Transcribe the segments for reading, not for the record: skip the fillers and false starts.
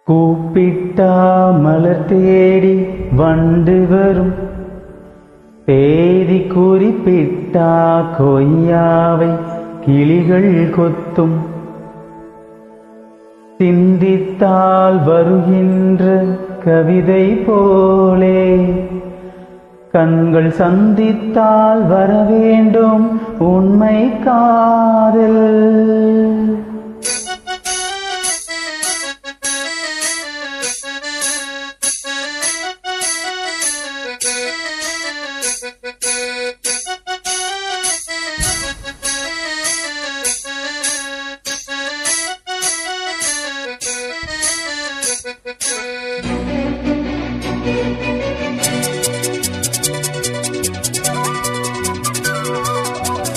கூப்பிட்டா மலர் தேடி வண்டு வரும், தேதி குறிப்பிட்டா கொய்யாவை கிளிகள் கொத்தும். சிந்தித்தால் வருகின்ற கவிதை போலே கண்கள் சந்தித்தால் வரவேண்டும் உண்மை காதல்.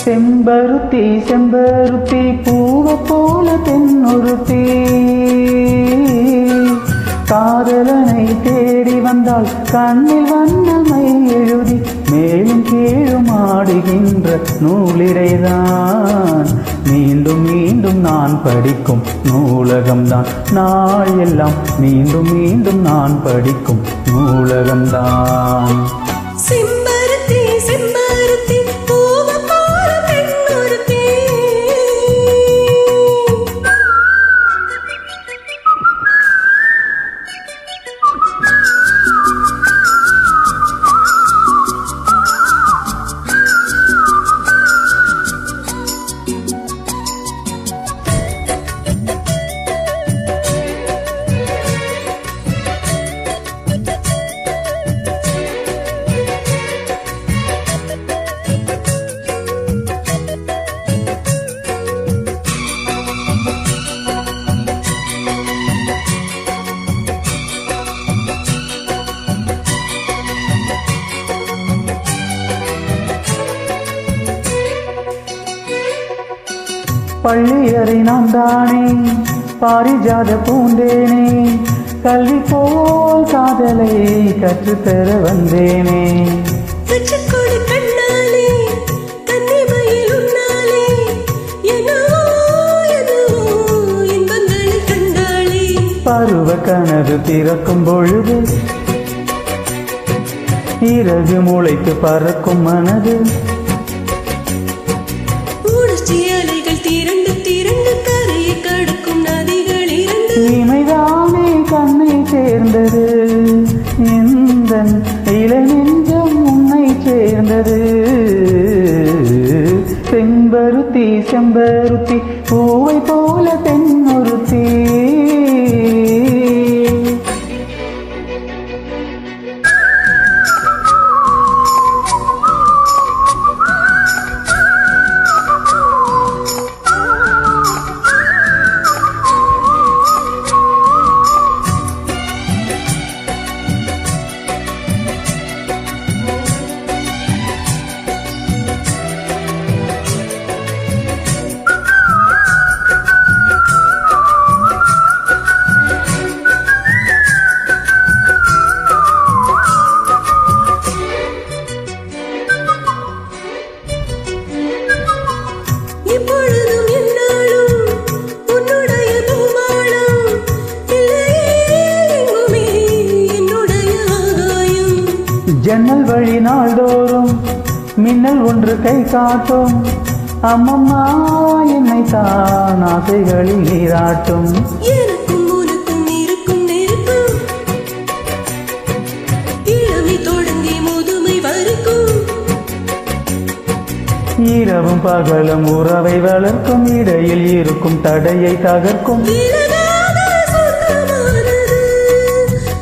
செம்பருத்தி செம்பருத்தி பூவ போல பெண்ணொருத்தி, காதலனை தேடி வந்தால் கண்ணில் வண்ணமை எழுதி மேலும் கீழும் ஆடுகின்ற நூலிடைதான். மீண்டும் மீண்டும் நான் படிக்கும் நூலகம்தான் நாள் எல்லாம், மீண்டும் மீண்டும் நான் படிக்கும் நூலகம்தான். செம்பருத்தி செம்பருத்தி பூவ போல பெண்ணொருத்தி, பள்ளியறை நான் தானே பாரிஜாத பூந்தேனே, கல்வி போல் காதலை கற்றுத்தர வந்தேனே. கற்றுக்கொடு கண்ணாலே கன்னிமயில் உன்னாலே, என்னவோ என்னவோ இன்பங்களை கண்டாளே. பருவ கனவு திறக்கும் பொழுது இறகு முளைத்து பறக்கும் மனது, உணர்ச்சி அலைகள் திரண்டு திரண்டு கரையை கடக்கும் நதிகள் இரண்டு. இமைதானே கண்ணை சேர்ந்தது, இந்த இலை நெஞ்சம் உன்னை சேர்ந்தது. செம்பருத்தி செம்பருத்தி பூவை போல பெண்ணொருத்தி, எப்பொழுதும் என்னாலும் உன்னுடைய பூமாலம், இல்லையே எங்குமே என்னுடைய ஆகாயம். ஜன்னல் வழி நாள்தோறும் மின்னல் ஒன்று கை காட்டும், அம்மம்மா என்னை தான் ஆசைகளில் நீராட்டும். எனக்கும் உனக்கும் இருக்கும் நெருப்பு, இளமை தொடங்கி முதுமை வரைக்கும். இரவும் பகலும் உறவை வளர்க்கும், இடையில் இருக்கும் தடையை தகர்க்கும். விலகாத சொந்தமானது,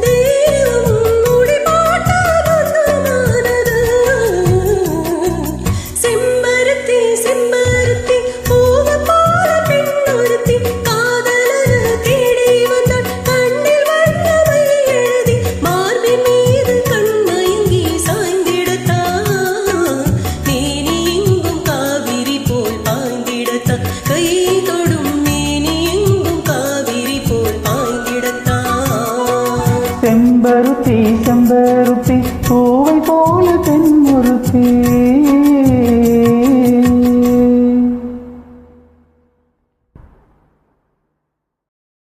தெய்வமும் முடிபாட்ட பந்தமானது. செம்பருத்தி செம்பருத்தி பூவ போல பெண்ணொருத்தி, காதலன தேடி வந்தாள் கண்ணில் வண்ணமை எழுதி, மார்பின் மீது கண்மயங்கி சாய்ந்திடத்தான், தேனி எங்கும் காவிரி போல் பாய்ந்திடத்தான், கை